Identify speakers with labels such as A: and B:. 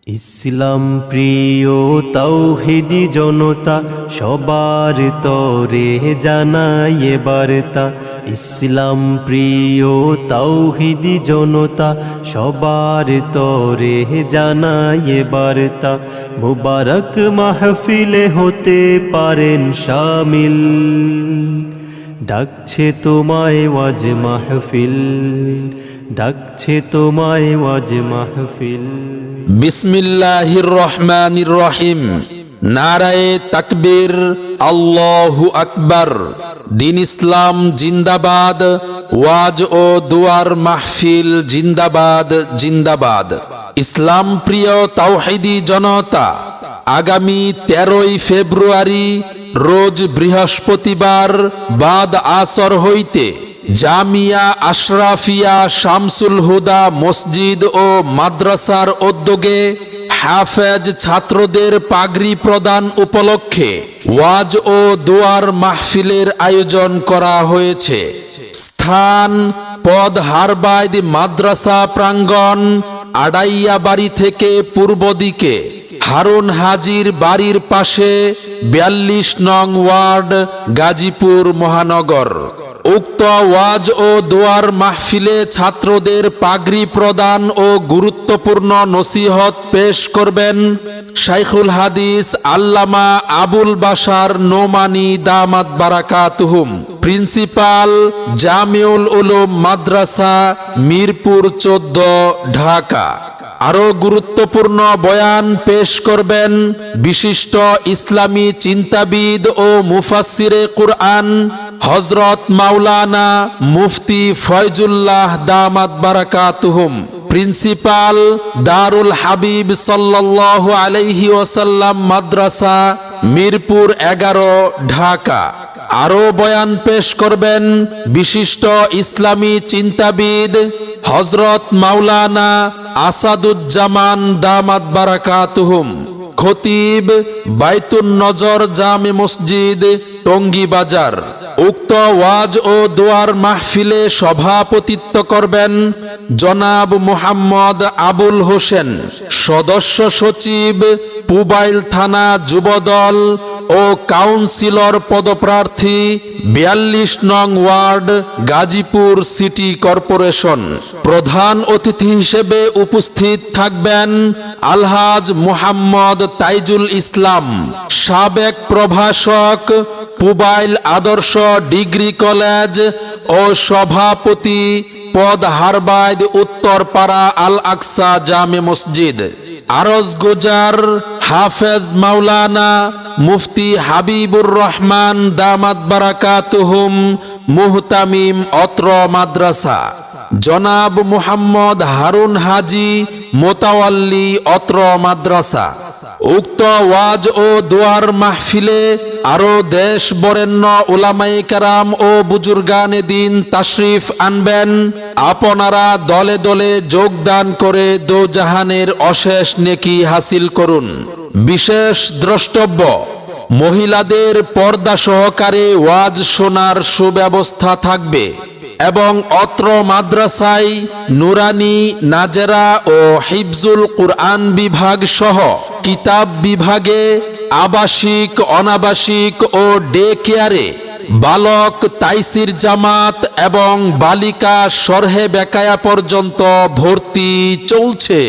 A: ইসলাম প্রিয় তাওহীদি জনতা সবার তরে জানায় বার্তা। ইসলাম প্রিয় তাওহীদি জনতা সবার তরে জানায় বার্তা। মুবারক মাহফিলে হতে পারেন শামিল, ডাকছে তোমায় ওয়াজ মাহফিল, ডাকছে তোমায় ওয়াজ মাহফিল।
B: বিসমিল্লাহির রহমানির রহিম। নারায়ে তাকবীর, আল্লাহু আকবার। দিন ইসলাম জিন্দাবাদ, ওয়াজ ও দুয়ার মাহফিল জিন্দাবাদ জিন্দাবাদ। ইসলাম প্রিয় তাওহীদি জনতা, আগামী 13ই ফেব্রুয়ারি রোজ বৃহস্পতিবার বাদ আসর হইতে জামিয়া আশরাফিয়া শামসুল হুদা মসজিদ ও মাদ্রাসার উদ্যোগে হাফেজ ছাত্রদের পাগড়ি প্রদান উপলক্ষে ওয়াজ ও দুয়ার মাহফিলের আয়োজন করা হয়েছে। স্থান পদ হারবাইদ মাদ্রাসা প্রাঙ্গণ, আড়াইয়া বাড়ি থেকে পূর্ব দিকে হারুন হাজির বাড়ির পাশে 42 নং ওয়ার্ড, গাজীপুর মহানগর। উক্ত ওয়াজ ও দোয়ার মাহফিলে ছাত্রদের পাগড়ি প্রদান ও গুরুত্বপূর্ণ নসিহত পেশ করবেন শাইখুল হাদিস আল্লামা আবুল বাশার নোমানী দামাত বারাকাতুহুম, প্রিন্সিপাল জামিউল উলুম মাদ্রাসা, মিরপুর 14, ঢাকা। আরো গুরুত্বপূর্ণ বয়ান পেশ করবেন বিশিষ্ট ইসলামী চিন্তাবিদ ও মুফাসসিরে কুরআন হযরত মাওলানা মুফতি ফয়জুল্লাহ দামাত বারাকাতুহুম, প্রিন্সিপাল দারুল হাবিব সাল্লাল্লাহু আলাইহি ওয়াসাল্লাম মাদ্রাসা, মিরপুর 11, ঢাকা। আরো বয়ান পেশ করবেন বিশিষ্ট ইসলামী চিন্তাবিদ হযরত মাওলানা আসাদুজ্জামান দামাত বারাকাতুহুম, খতিব বাইতুন নজর জামে মসজিদ, টঙ্গী বাজার। উক্ত ওয়াজ ও দোয়ার মাহফিলে সভাপতিত্ব করবেন জনাব মুহাম্মদ আবুল হোসেন, সদস্য সচিব, পুবাইল থানা যুবদল ও কাউন্সিলর পদপ্রার্থী, 42 নং ওয়ার্ড, গাজীপুর সিটি কর্পোরেশন। প্রধান অতিথি হিসেবে উপস্থিত থাকবেন আলহাজ মুহাম্মদ তাইজুল ইসলাম, সাবেক প্রভাষক, পুবাইল আদর্শ ডিগ্রি কলেজ ও সভাপতি, পদ হারবাইদ উত্তরপাড়া আল আকসা জামে মসজিদ। আরজ গুজার হাফেজ মাওলানা মুফতি হাবিবুর রহমান দামাত বারাকাতুহুম, মুহতামিম অত্র মাদ্রাসা। জনাব মুহাম্মদ হারুন হাজি, মোতাওয়াল্লি অত্র মাদ্রাসা। উক্ত ওয়াজ ও দোয়ার মাহফিলে আরো দেশ বরেণ্য উলামায়ে কেরাম ও বুজুর্গানে দিন তাশরিফ আনবেন। আপনারা দলে দলে যোগদান করে দোজাহানের অশেষ নেকি হাসিল করুন। বিশেষ দ্রষ্টব্য, মহিলাদের পর্দা সহকারে ওয়াজ শোনার সুব্যবস্থা থাকবে এবং অত্র মাদ্রাসায় নুরানি, নাজেরা ও হিফজুল কুরআন বিভাগ সহ কিতাব বিভাগে, আবাসিক, অনাবাসিক ও ডে কেয়ারে বালক তাইসির জামাত এবং বালিকা শরহে বেকায়া পর্যন্ত ভর্তি চলছে।